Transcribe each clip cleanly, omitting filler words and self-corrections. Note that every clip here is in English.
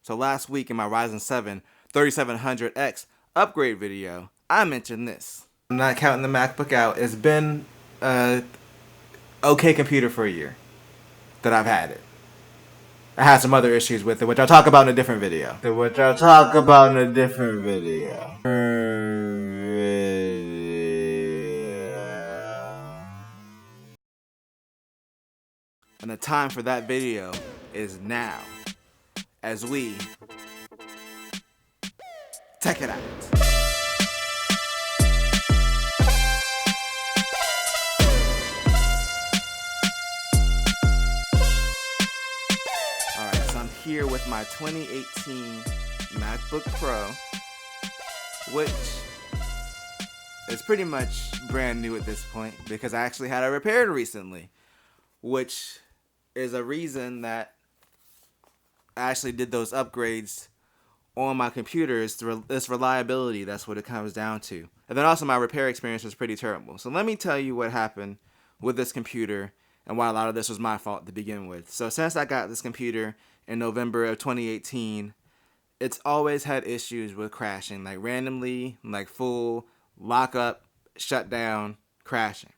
So last week in my Ryzen 7 3700X upgrade video, I mentioned this. I'm not counting the MacBook out. It's been a okay computer for a year that I've had it. I had some other issues with it, which I'll talk about in a different video. And the time for that video is now, as we check it out. Alright, so I'm here with my 2018 MacBook Pro, which is pretty much brand new at this point because I actually had it repaired recently, which is a reason that I actually did those upgrades on my computer. Is this reliability. That's what it comes down to. And then also my repair experience was pretty terrible. So let me tell you what happened with this computer and why a lot of this was my fault to begin with. So since I got this computer in November of 2018, it's always had issues with crashing, like randomly, like full lockup, shutdown, crashing.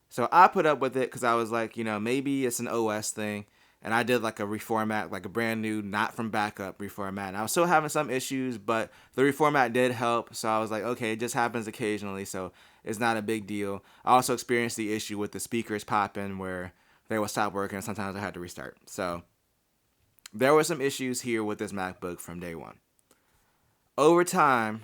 So I put up with it because I was like, maybe it's an OS thing. And I did like a reformat, like a brand new, not from backup reformat. And I was still having some issues, but the reformat did help. So I was like, okay, it just happens occasionally, so it's not a big deal. I also experienced the issue with the speakers popping where they would stop working and sometimes I had to restart. So there were some issues here with this MacBook from day one. Over time,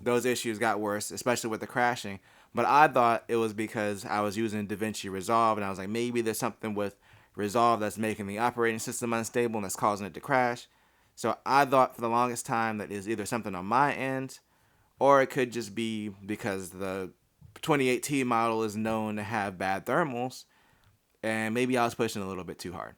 those issues got worse, especially with the crashing. But I thought it was because I was using DaVinci Resolve, and I was like, maybe there's something with Resolve that's making the operating system unstable and that's causing it to crash. So I thought for the longest time that it's either something on my end, or it could just be because the 2018 model is known to have bad thermals, and maybe I was pushing a little bit too hard.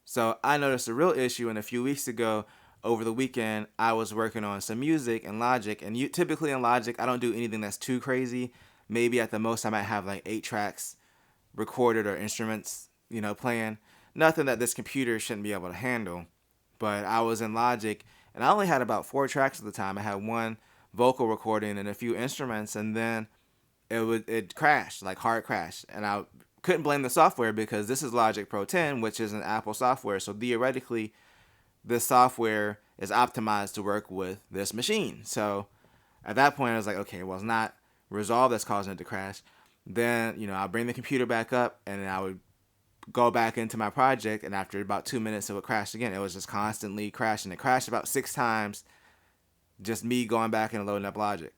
So I noticed a real issue, and a few weeks ago, over the weekend, I was working on some music in Logic, and typically in Logic, I don't do anything that's too crazy. Maybe at the most, I might have like 8 tracks recorded or instruments, playing. Nothing that this computer shouldn't be able to handle. But I was in Logic, and I only had about 4 tracks at the time. I had one vocal recording and a few instruments, and then it crashed, like hard crash. And I couldn't blame the software because this is Logic Pro 10, which is an Apple software. So theoretically, this software is optimized to work with this machine. So at that point, I was like, okay, well, it's not Resolve that's causing it to crash. Then, I'll bring the computer back up, and then I would go back into my project, and after about 2 minutes, it would crash again. It was just constantly crashing. It crashed about 6 times, just me going back and loading up Logic.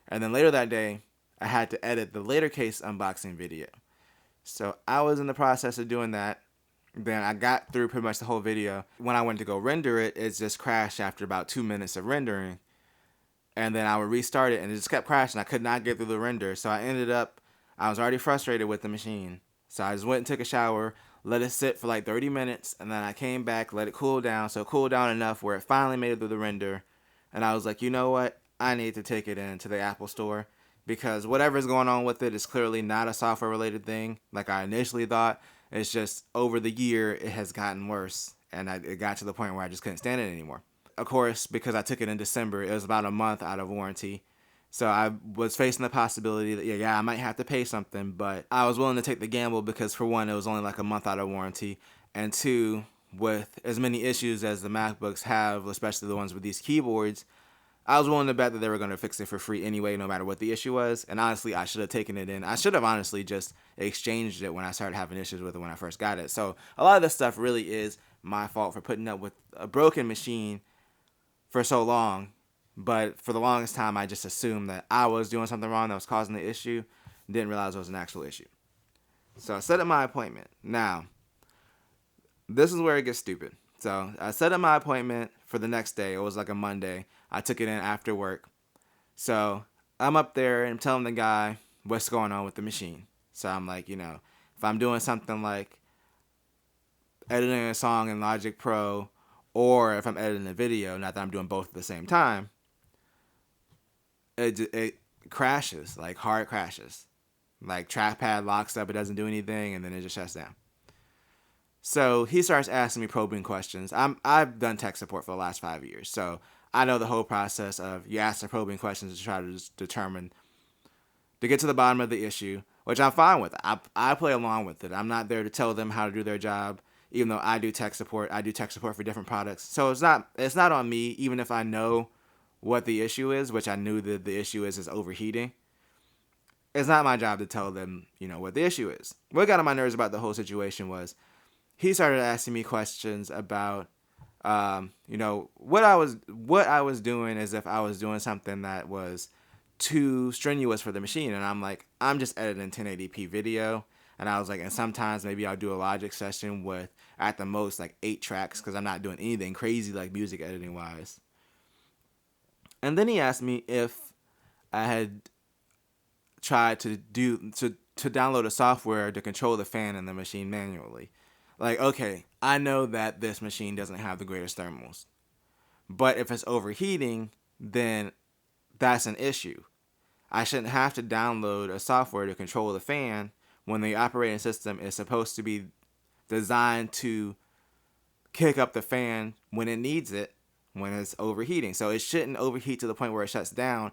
And then later that day, I had to edit the later case unboxing video. So I was in the process of doing that. Then I got through pretty much the whole video. When I went to go render it, it just crashed after about 2 minutes of rendering. And then I would restart it, and it just kept crashing. I could not get through the render. So I was already frustrated with the machine. So I just went and took a shower, let it sit for like 30 minutes, and then I came back, let it cool down. So it cooled down enough where it finally made it through the render. And I was like, you know what? I need to take it into the Apple Store because whatever's going on with it is clearly not a software-related thing like I initially thought. It's just over the year, it has gotten worse, and it got to the point where I just couldn't stand it anymore. Of course, because I took it in December, it was about a month out of warranty. So I was facing the possibility that, I might have to pay something, but I was willing to take the gamble because, for one, it was only like a month out of warranty, and two, with as many issues as the MacBooks have, especially the ones with these keyboards, I was willing to bet that they were going to fix it for free anyway, no matter what the issue was. And honestly, I should have taken it in. I should have honestly just exchanged it when I started having issues with it when I first got it. So a lot of this stuff really is my fault for putting up with a broken machine for so long. But for the longest time, I just assumed that I was doing something wrong that was causing the issue. Didn't realize it was an actual issue. So I set up my appointment. Now, this is where it gets stupid. So I set up my appointment for the next day. It was like a Monday. I took it in after work. So I'm up there and I'm telling the guy what's going on with the machine. So I'm like, if I'm doing something like editing a song in Logic Pro, or if I'm editing a video, not that I'm doing both at the same time, it crashes, like hard crashes. Like trackpad locks up, it doesn't do anything, and then it just shuts down. So he starts asking me probing questions. I've done tech support for the last 5 years, so I know the whole process of you ask the probing questions to try to determine, to get to the bottom of the issue, which I'm fine with. I play along with it. I'm not there to tell them how to do their job, even though I do tech support. I do tech support for different products, so it's not on me. Even if I know what the issue is, which I knew that the issue is overheating, it's not my job to tell them, what the issue is. What got on my nerves about the whole situation was he started asking me questions about, what I was doing, as if I was doing something that was too strenuous for the machine. And I'm like, I'm just editing 1080p video. And I was like, and sometimes maybe I'll do a Logic session with at the most like 8 tracks, because I'm not doing anything crazy like music editing wise. And then he asked me if I had tried to download a software to control the fan in the machine manually. Like, okay, I know that this machine doesn't have the greatest thermals, but if it's overheating, then that's an issue. I shouldn't have to download a software to control the fan when the operating system is supposed to be designed to kick up the fan when it needs it, when it's overheating. So it shouldn't overheat to the point where it shuts down.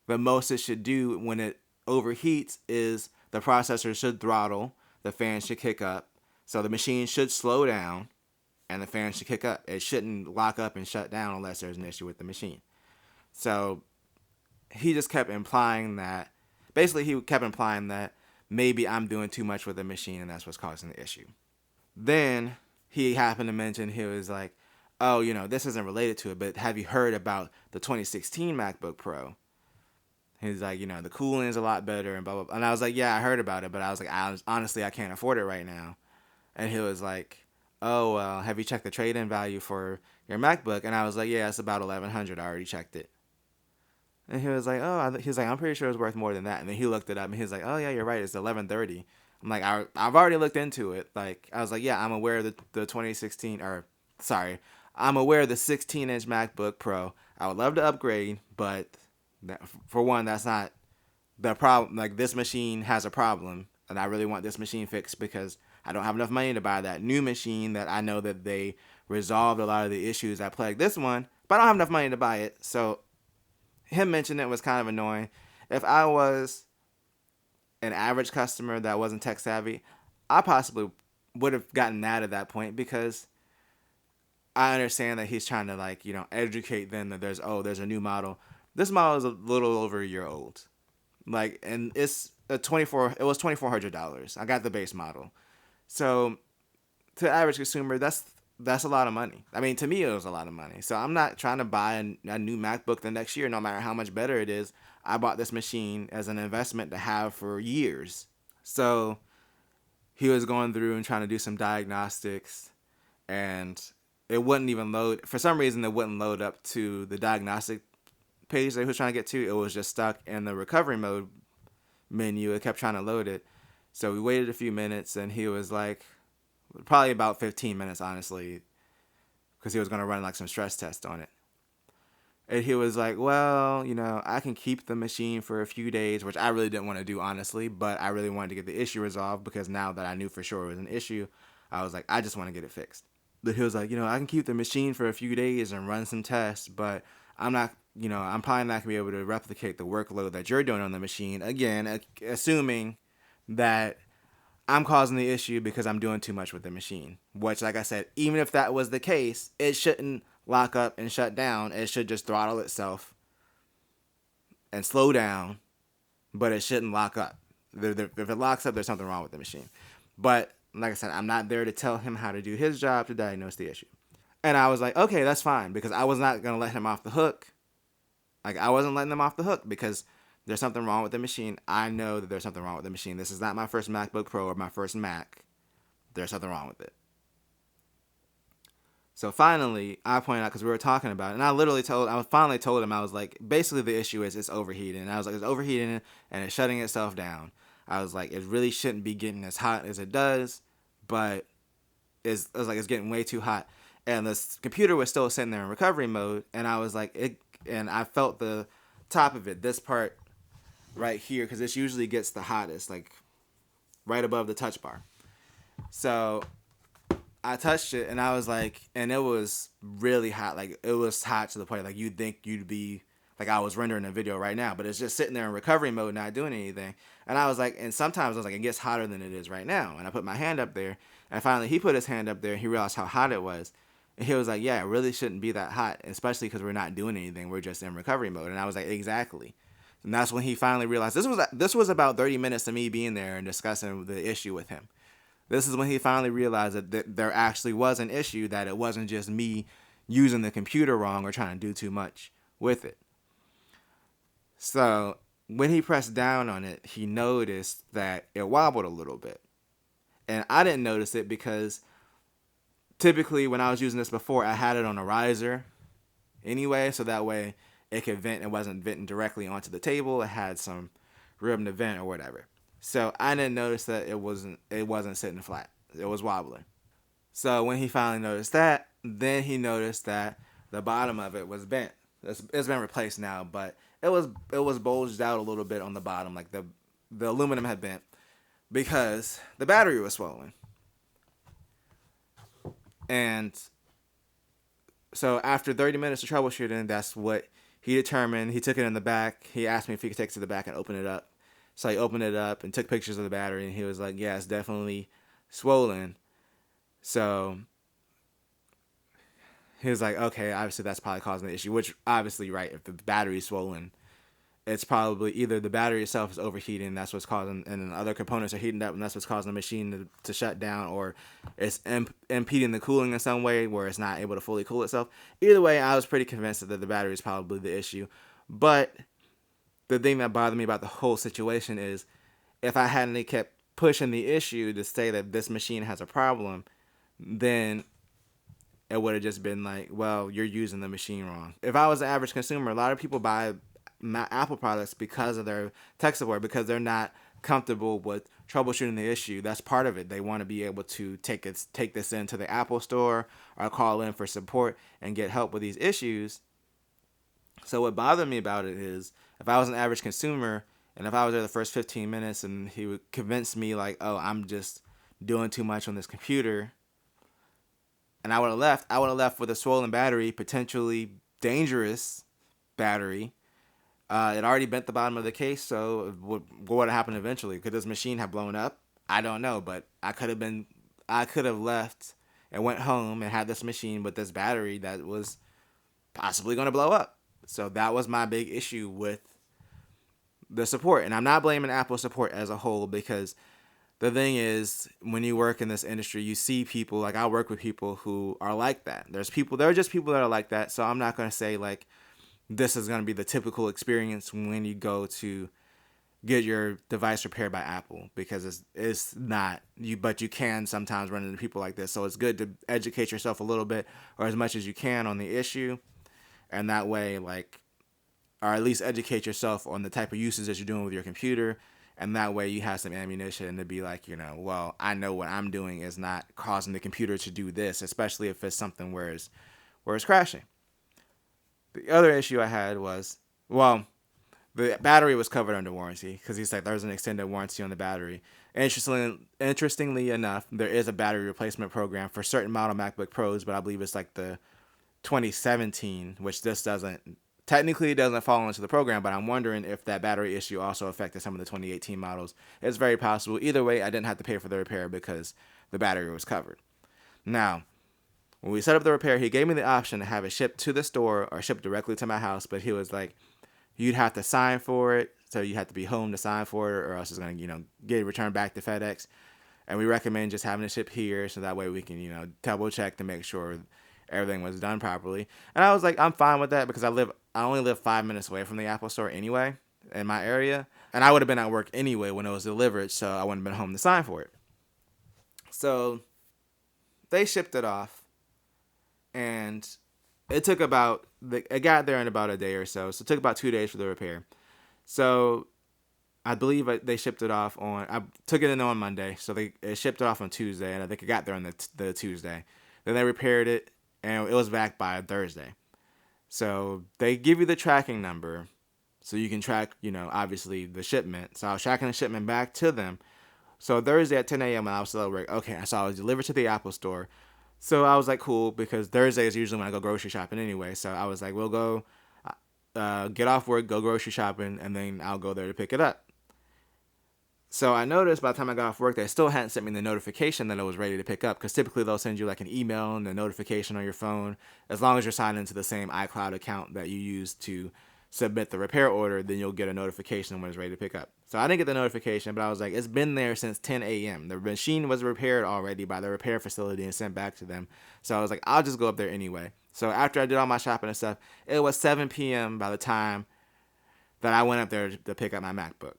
The most it should do when it overheats is the processor should throttle, the fan should kick up, so the machine should slow down, and the fan should kick up. It shouldn't lock up and shut down unless there's an issue with the machine. So he just kept implying that, maybe I'm doing too much with the machine and that's what's causing the issue. Then he happened to mention, he was like, oh, this isn't related to it, but have you heard about the 2016 MacBook Pro? He's like, the cooling is a lot better and blah, blah, blah. And I was like, yeah, I heard about it, but I was like, honestly, I can't afford it right now. And he was like, oh, well, have you checked the trade-in value for your MacBook? And I was like, yeah, it's about $1,100. I already checked it. And he was like, I'm pretty sure it's worth more than that. And then he looked it up and he was like, oh yeah, you're right, it's $1,130. I'm like, I've already looked into it. Like, I was like, yeah, I'm aware of the 2016, I'm aware of the 16-inch MacBook Pro. I would love to upgrade, but for one, that's not the problem. Like, this machine has a problem, and I really want this machine fixed because I don't have enough money to buy that new machine that I know that they resolved a lot of the issues that plagued this one, but I don't have enough money to buy it. So him mentioning it was kind of annoying. If I was an average customer that wasn't tech savvy, I possibly would have gotten mad at that point, because I understand that he's trying to educate them that there's a new model. This model is a little over a year old. And it's it was $2,400. I got the base model. So to the average consumer, that's a lot of money. I mean, to me, it was a lot of money. So I'm not trying to buy a new MacBook the next year, no matter how much better it is. I bought this machine as an investment to have for years. So he was going through and trying to do some diagnostics, and it wouldn't even load. For some reason, it wouldn't load up to the diagnostic page that he was trying to get to. It was just stuck in the recovery mode menu. It kept trying to load it. So we waited a few minutes, and he was like, probably about 15 minutes, honestly, because he was going to run some stress tests on it. And he was like, well, I can keep the machine for a few days, which I really didn't want to do, honestly, but I really wanted to get the issue resolved, because now that I knew for sure it was an issue, I was like, I just want to get it fixed. But he was like, I can keep the machine for a few days and run some tests, but I'm not, I'm probably not going to be able to replicate the workload that you're doing on the machine. Again, assuming that I'm causing the issue because I'm doing too much with the machine. Which, like I said, even if that was the case, it shouldn't lock up and shut down. It should just throttle itself and slow down, but it shouldn't lock up. If it locks up, there's something wrong with the machine. But like I said, I'm not there to tell him how to do his job to diagnose the issue. And I was like, okay, that's fine, because I was not going to let him off the hook. I wasn't letting them off the hook because there's something wrong with the machine. I know that there's something wrong with the machine. This is not my first MacBook Pro or my first Mac. There's something wrong with it. So finally, I pointed out, because we were talking about it, and I finally told him, I was like, basically the issue is it's overheating. And I was like, it's overheating and it's shutting itself down. I was like, it really shouldn't be getting as hot as it does, but it's getting way too hot. And the computer was still sitting there in recovery mode, and I was like, and I felt the top of it, this part right here, because this usually gets the hottest, right above the touch bar. So I touched it and I was like, and it was really hot. Like it was hot to the point like you'd think you'd be like I was rendering a video right now, but it's just sitting there in recovery mode, not doing anything. And I was like, and sometimes I was like, it gets hotter than it is right now. And I put my hand up there, and finally he put his hand up there, and he realized how hot it was. And he was like, yeah, it really shouldn't be that hot, especially because we're not doing anything. We're just in recovery mode. And I was like, exactly. And that's when he finally realized this was about 30 minutes of me being there and discussing the issue with him. This is when he finally realized that there actually was an issue, that it wasn't just me using the computer wrong or trying to do too much with it. So when he pressed down on it, he noticed that it wobbled a little bit. And I didn't notice it because typically when I was using this before, I had it on a riser anyway, so that way it could vent. It wasn't venting directly onto the table. It had some room to vent or whatever. So I didn't notice that it wasn't sitting flat. It was wobbling. So when he finally noticed that, then he noticed that the bottom of it was bent. It's been replaced now, but it was bulged out a little bit on the bottom, like the aluminum had bent because the battery was swollen. And so after 30 minutes of troubleshooting, that's what he determined. He took it in the back. He asked me if he could take it to the back and open it up. So he opened it up and took pictures of the battery, and he was like, yeah, it's definitely swollen. So he was like, okay, obviously that's probably causing the issue, which obviously, right, if the battery's swollen, it's probably either the battery itself is overheating, that's what's causing, and then other components are heating up, and that's what's causing the machine to shut down, or it's impeding the cooling in some way where it's not able to fully cool itself. Either way, I was pretty convinced that the battery is probably the issue. But the thing that bothered me about the whole situation is if I hadn't kept pushing the issue to say that this machine has a problem, then it would have just been like, well, you're using the machine wrong. If I was an average consumer, a lot of people buy Apple products because of their tech support, because they're not comfortable with troubleshooting the issue. That's part of it. They want to be able to take this into the Apple store or call in for support and get help with these issues. So what bothered me about it is if I was an average consumer and if I was there the first 15 minutes and he would convince me like, oh, I'm just doing too much on this computer, and I would have left with a swollen battery, potentially dangerous battery. It already bent the bottom of the case, so what would have happened eventually? Could this machine have blown up? I don't know, but I could have left and went home and had this machine with this battery that was possibly going to blow up. So that was my big issue with the support. And I'm not blaming Apple support as a whole, because the thing is, when you work in this industry, you see people, like I work with people who are like that. There are just people that are like that. So I'm not going to say like this is going to be the typical experience when you go to get your device repaired by Apple, because it's not. But you can sometimes run into people like this. So it's good to educate yourself a little bit, or as much as you can, on the issue. And that way, like, or at least educate yourself on the type of uses that you're doing with your computer. And that way you have some ammunition to be like, well, I know what I'm doing is not causing the computer to do this, especially if it's something where it's crashing. The other issue I had was, well, the battery was covered under warranty, because he said there's an extended warranty on the battery. Interestingly enough, there is a battery replacement program for certain model MacBook Pros, but I believe it's like the 2017, which this technically doesn't fall into the program, but I'm wondering if that battery issue also affected some of the 2018 models. It's very possible. Either way, I didn't have to pay for the repair because the battery was covered. Now, when we set up the repair, he gave me the option to have it shipped to the store or shipped directly to my house, but he was like, you'd have to sign for it, so you have to be home to sign for it, or else it's going to, get returned back to FedEx. And we recommend just having it shipped here, so that way we can, double check to make sure everything was done properly. And I was like, I'm fine with that, because I only live 5 minutes away from the Apple store anyway, in my area. And I would have been at work anyway when it was delivered, so I wouldn't have been home to sign for it. So they shipped it off, and it got there in about a day or so. So it took about 2 days for the repair. So I believe they shipped it off I took it in on Monday, so it shipped it off on Tuesday, and I think it got there on the Tuesday. Then they repaired it, and it was back by Thursday. So they give you the tracking number so you can track, obviously the shipment. So I was tracking the shipment back to them. So Thursday at 10 a.m. when I was still at work, okay, so I was delivered to the Apple store. So I was like, cool, because Thursday is usually when I go grocery shopping anyway. So I was like, we'll go get off work, go grocery shopping, and then I'll go there to pick it up. So I noticed by the time I got off work, they still hadn't sent me the notification that I was ready to pick up, because typically they'll send you like an email and a notification on your phone. As long as you're signed into the same iCloud account that you use to submit the repair order, then you'll get a notification when it's ready to pick up. So I didn't get the notification, but I was like, it's been there since 10 a.m. The machine was repaired already by the repair facility and sent back to them. So I was like, I'll just go up there anyway. So after I did all my shopping and stuff, it was 7 p.m. by the time that I went up there to pick up my MacBook.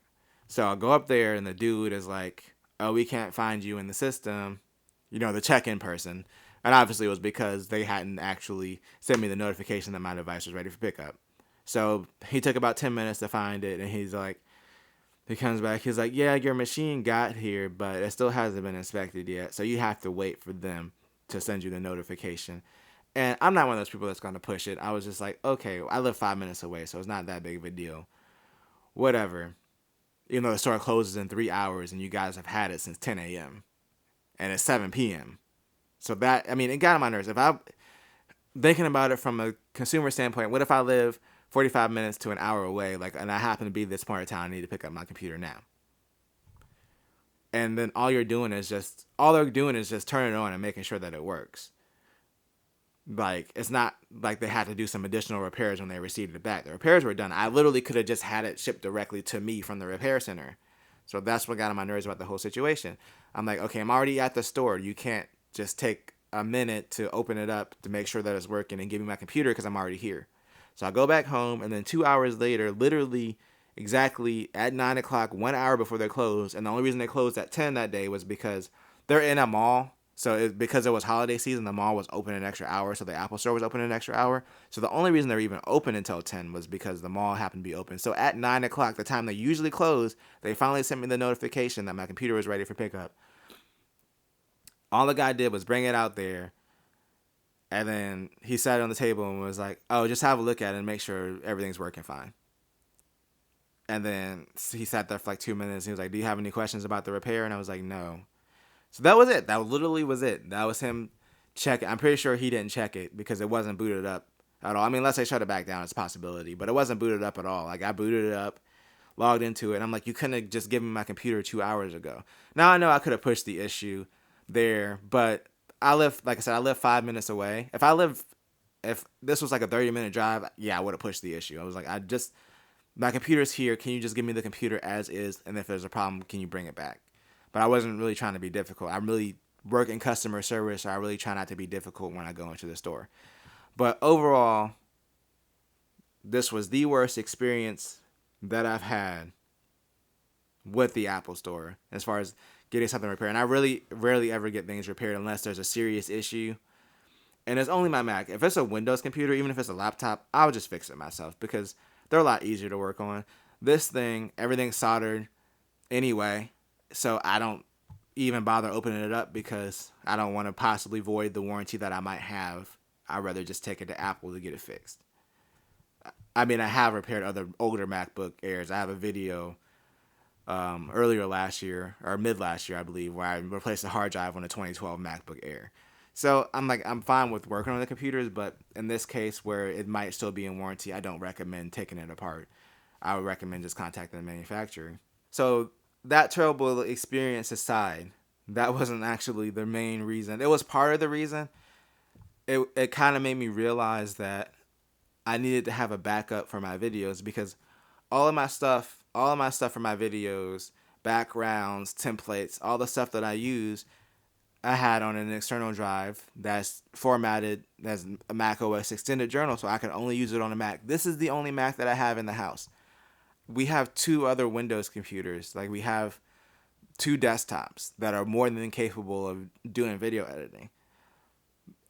So I go up there and the dude is like, oh, we can't find you in the system, the check-in person. And obviously it was because they hadn't actually sent me the notification that my device was ready for pickup. So he took about 10 minutes to find it, and he comes back, he's like, yeah, your machine got here, but it still hasn't been inspected yet, so you have to wait for them to send you the notification. And I'm not one of those people that's going to push it. I was just like, okay, I live 5 minutes away, so it's not that big of a deal. Whatever. Even though the store closes in 3 hours, and you guys have had it since 10 a.m. and it's 7 p.m. So that, it got on my nerves. If I'm thinking about it from a consumer standpoint, what if I live 45 minutes to an hour away, and I happen to be this part of town, I need to pick up my computer now. And then all they're doing is just turning it on and making sure that it works. It's not like they had to do some additional repairs when they received it back. The repairs were done. I literally could have just had it shipped directly to me from the repair center. So that's what got on my nerves about the whole situation. I'm like, okay, I'm already at the store. You can't just take a minute to open it up to make sure that it's working and give me my computer because I'm already here. So I go back home, and then 2 hours later, literally exactly at 9 o'clock, 1 hour before they closed, and the only reason they closed at 10 that day was because they're in a mall. So because it was holiday season, the mall was open an extra hour, so the Apple store was open an extra hour. So the only reason they were even open until 10 was because the mall happened to be open. So at 9 o'clock, the time they usually close, they finally sent me the notification that my computer was ready for pickup. All the guy did was bring it out there, and then he sat it on the table and was like, oh, just have a look at it and make sure everything's working fine. And then he sat there for 2 minutes. He was like, do you have any questions about the repair? And I was like, no. So that was it. That literally was it. That was him checking. I'm pretty sure he didn't check it because it wasn't booted up at all. Unless they shut it back down, it's a possibility. But it wasn't booted up at all. I booted it up, logged into it. And I'm like, you couldn't have just given me my computer 2 hours ago. Now I know I could have pushed the issue there, but I live 5 minutes away. If this was a 30-minute drive, yeah, I would have pushed the issue. I was like, my computer's here. Can you just give me the computer as is? And if there's a problem, can you bring it back? But I wasn't really trying to be difficult. I really work in customer service, so I really try not to be difficult when I go into the store. But overall, this was the worst experience that I've had with the Apple Store as far as getting something repaired. And I really rarely ever get things repaired unless there's a serious issue. And it's only my Mac. If it's a Windows computer, even if it's a laptop, I'll just fix it myself because they're a lot easier to work on. This thing, everything's soldered anyway, so I don't even bother opening it up because I don't want to possibly void the warranty that I might have. I'd rather just take it to Apple to get it fixed. I have repaired other older MacBook Airs. I have a video earlier last year, or mid last year, I believe, where I replaced the hard drive on a 2012 MacBook Air. So I'm fine with working on the computers, but in this case where it might still be in warranty, I don't recommend taking it apart. I would recommend just contacting the manufacturer. So that terrible experience aside, that wasn't actually the main reason. It was part of the reason. It kind of made me realize that I needed to have a backup for my videos because all of my stuff for my videos, backgrounds, templates, all the stuff that I use, I had on an external drive that's formatted as a Mac OS extended journal, so I can only use it on a Mac. This is the only Mac that I have in the house. We have 2 other Windows computers. We have 2 desktops that are more than capable of doing video editing.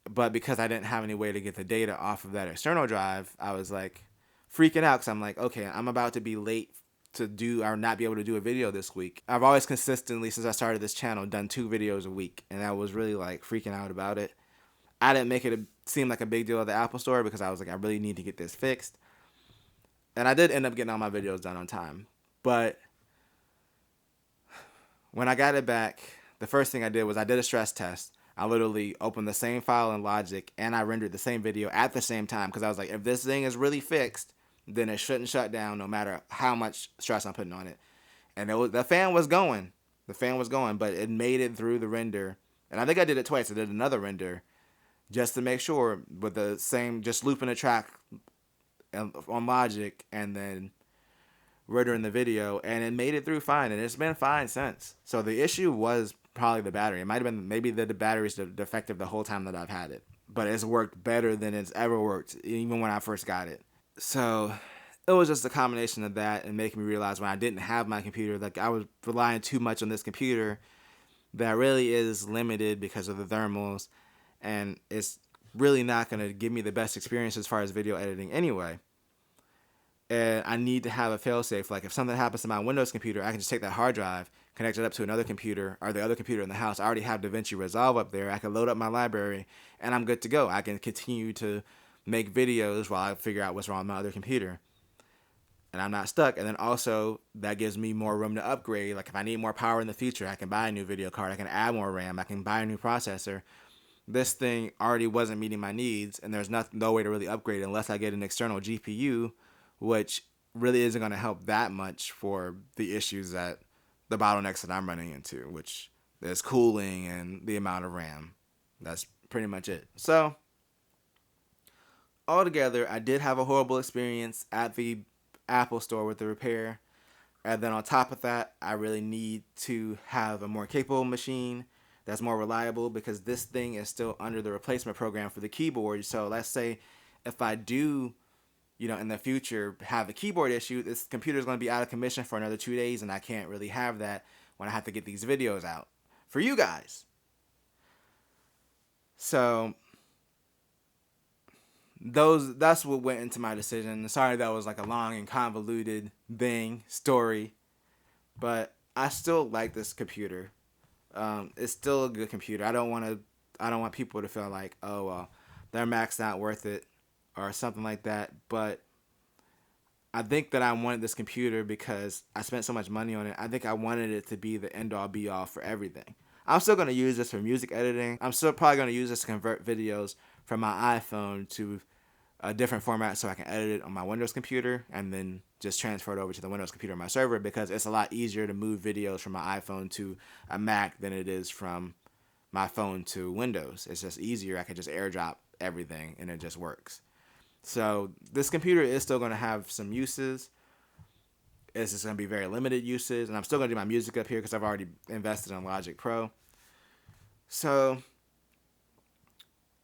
But because I didn't have any way to get the data off of that external drive, I was freaking out because I'm okay, I'm about to be late to do or not be able to do a video this week. I've always consistently, since I started this channel, done 2 videos a week, and I was really freaking out about it. I didn't make it seem like a big deal at the Apple Store because I was I really need to get this fixed. And I did end up getting all my videos done on time. But when I got it back, the first thing I did was I did a stress test. I literally opened the same file in Logic and I rendered the same video at the same time because I was like, if this thing is really fixed, then it shouldn't shut down no matter how much stress I'm putting on it. And the fan was going. The fan was going, but it made it through the render. And I think I did it twice. I did another render just to make sure with the same, just looping a track on Logic and then rendering the video, and it made it through fine, and it's been fine since. So the issue was probably the battery. It might have been maybe the battery's defective the whole time that I've had it, but it's worked better than it's ever worked, even when I first got it. So it was just a combination of that and making me realize when I didn't have my computer, like I was relying too much on this computer that really is limited because of the thermals, and it's really not going to give me the best experience as far as video editing anyway. And I need to have a failsafe. Like if something happens to my Windows computer, I can just take that hard drive, connect it up to another computer or the other computer in the house. I already have DaVinci Resolve up there. I can load up my library and I'm good to go. I can continue to make videos while I figure out what's wrong with my other computer. And I'm not stuck. And then also that gives me more room to upgrade. Like if I need more power in the future, I can buy a new video card. I can add more RAM. I can buy a new processor. This thing already wasn't meeting my needs, and there's no way to really upgrade unless I get an external GPU, which really isn't going to help that much for the issues that the bottlenecks that I'm running into, which is cooling and the amount of RAM. That's pretty much it. So altogether, I did have a horrible experience at the Apple store with the repair. And then on top of that, I really need to have a more capable machine that's more reliable, because this thing is still under the replacement program for the keyboard. So let's say if I do, in the future have a keyboard issue, this computer is going to be out of commission for another 2 days, and I can't really have that when I have to get these videos out for you guys. So that's what went into my decision. Sorry that was like a long and convoluted story, but I still like this computer. It's still a good computer. I don't want people to feel like, oh well, their Mac's not worth it or something like that. But I think that I wanted this computer because I spent so much money on it. I think I wanted it to be the end all be all for everything. I'm still going to use this for music editing. I'm still probably going to use this to convert videos from my iPhone to a different format so I can edit it on my Windows computer and then just transfer it over to the Windows computer on my server, because it's a lot easier to move videos from my iPhone to a Mac than it is from my phone to Windows. It's just easier. I can just airdrop everything and it just works. So this computer is still going to have some uses. It's just going to be very limited uses, and I'm still going to do my music up here because I've already invested in Logic Pro. So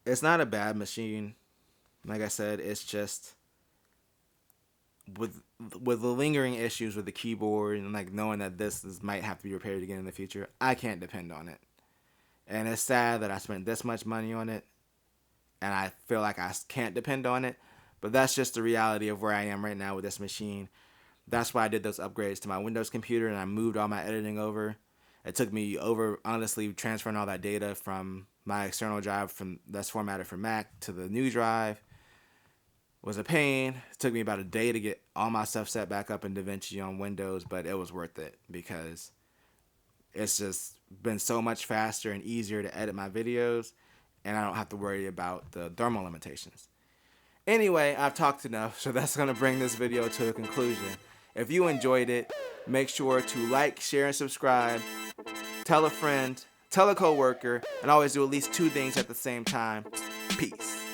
it's not a bad machine. Like I said, it's just with the lingering issues with the keyboard and like knowing that this might have to be repaired again in the future, I can't depend on it. And it's sad that I spent this much money on it and I feel like I can't depend on it, but that's just the reality of where I am right now with this machine. That's why I did those upgrades to my Windows computer and I moved all my editing over. It took me over, honestly, transferring all that data from my external drive that's formatted for Mac to the new drive was a pain. It took me about a day to get all my stuff set back up in DaVinci on Windows, but it was worth it because it's just been so much faster and easier to edit my videos, and I don't have to worry about the thermal limitations. Anyway, I've talked enough, so that's going to bring this video to a conclusion. If you enjoyed it, make sure to like, share, and subscribe. Tell a friend, tell a coworker, and always do at least 2 things at the same time. Peace.